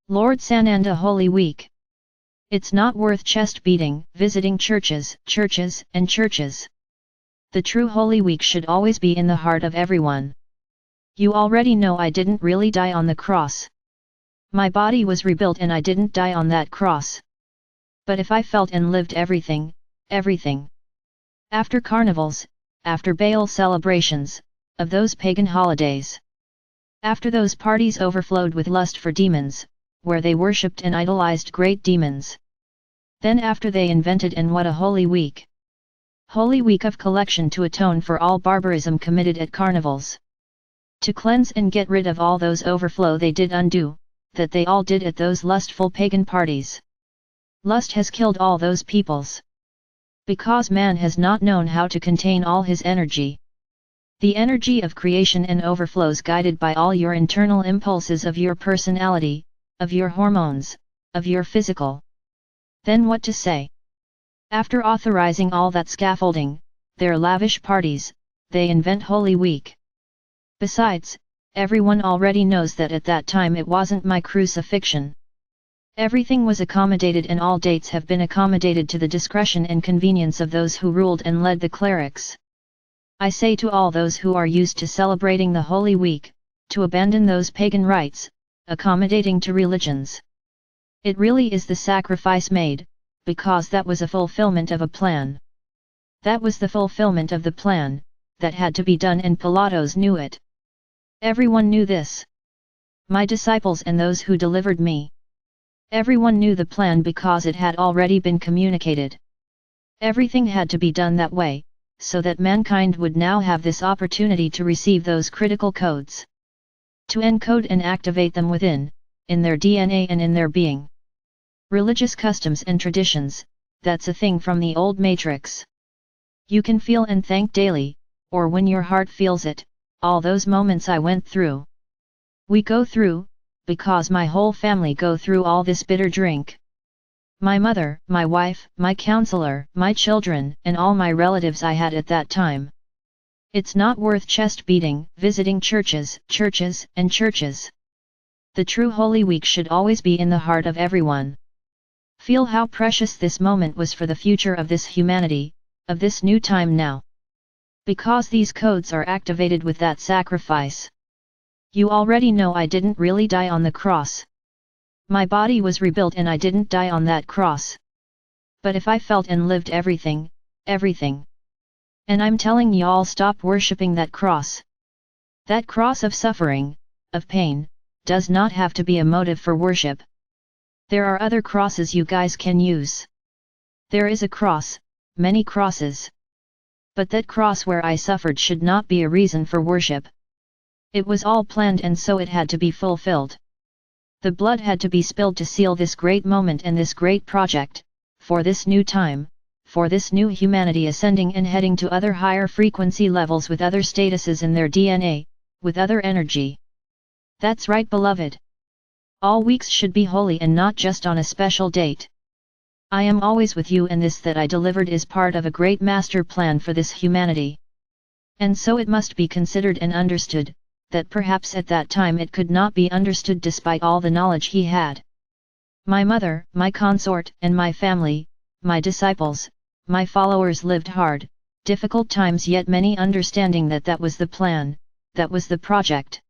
Lord Sananda Holy Week. It's not worth chest beating, visiting churches, and churches. The true Holy Week should always be in the heart of everyone. You already know I didn't really die on the cross. My body was rebuilt and I didn't die on that cross. But if I felt and lived everything. After carnivals, after Baal celebrations, of those pagan holidays. After those parties overflowed with lust for demons, where they worshipped and idolized great demons. Then after they invented and what a Holy Week. Holy Week of collection to atone for all barbarism committed at carnivals. To cleanse and get rid of all those overflow they did undo, that they all did at those lustful pagan parties. Lust has killed all those peoples. Because man has not known how to contain all his energy. The energy of creation and overflows guided by all your internal impulses of your personality, of your hormones, of your physical. Then what to say? After authorizing all that scaffolding, their lavish parties, they invent Holy Week. Besides, everyone already knows that at that time it wasn't my crucifixion. Everything was accommodated and all dates have been accommodated to the discretion and convenience of those who ruled and led the clerics. I say to all those who are used to celebrating the Holy Week, to abandon those pagan rites, accommodating to religions. It really is the sacrifice made, because that was a fulfillment of a plan. That was the fulfillment of the plan, that had to be done and Pilatos knew it. Everyone knew this. My disciples and those who delivered me. Everyone knew the plan because it had already been communicated. Everything had to be done that way, so that mankind would now have this opportunity to receive those critical codes. To encode and activate them within, in their DNA and in their being. Religious customs and traditions, that's a thing from the old matrix. You can feel and thank daily, or when your heart feels it, all those moments I went through. We go through, because my whole family go through all this bitter drink. My mother, my wife, my counselor, my children, and all my relatives I had at that time. It's not worth chest beating, visiting churches, and churches. The true Holy Week should always be in the heart of everyone. Feel how precious this moment was for the future of this humanity, of this new time now. Because these codes are activated with that sacrifice. You already know I didn't really die on the cross. My body was rebuilt and I didn't die on that cross. But if I felt and lived everything. And I'm telling y'all, stop worshipping that cross. That cross of suffering, of pain, does not have to be a motive for worship. There are other crosses you guys can use. There is a cross, many crosses. But that cross where I suffered should not be a reason for worship. It was all planned and so it had to be fulfilled. The blood had to be spilled to seal this great moment and this great project, for this new time. For this new humanity ascending and heading to other higher frequency levels with other statuses in their DNA, with other energy. That's right, beloved. All weeks should be holy and not just on a special date. I am always with you and this that I delivered is part of a great master plan for this humanity. And so it must be considered and understood, that perhaps at that time it could not be understood despite all the knowledge he had. My mother, my consort, and my family, my disciples, my followers lived hard, difficult times yet many understanding that that was the plan, that was the project.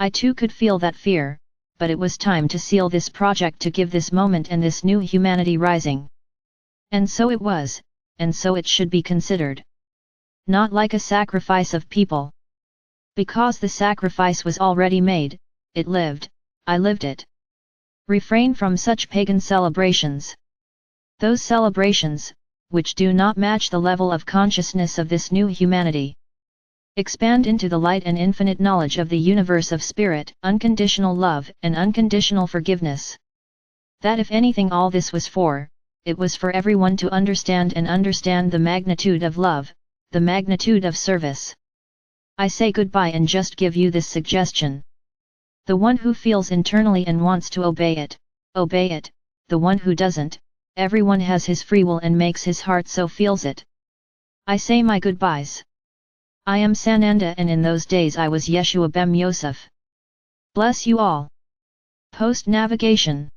I too could feel that fear, but it was time to seal this project to give this moment and this new humanity rising. And so it was, and so it should be considered. Not like a sacrifice of people. Because the sacrifice was already made, it lived, I lived it. Refrain from such pagan celebrations. Those celebrations, which do not match the level of consciousness of this new humanity. Expand into the light and infinite knowledge of the universe of spirit, unconditional love and unconditional forgiveness. That if anything all this was for, it was for everyone to understand and understand the magnitude of love, the magnitude of service. I say goodbye and just give you this suggestion. The one who feels internally and wants to obey it, the one who doesn't, everyone has his free will and makes his heart so feels it. I say my goodbyes. I am Sananda and in those days I was Yeshua Bem Yosef. Bless you all. Post navigation.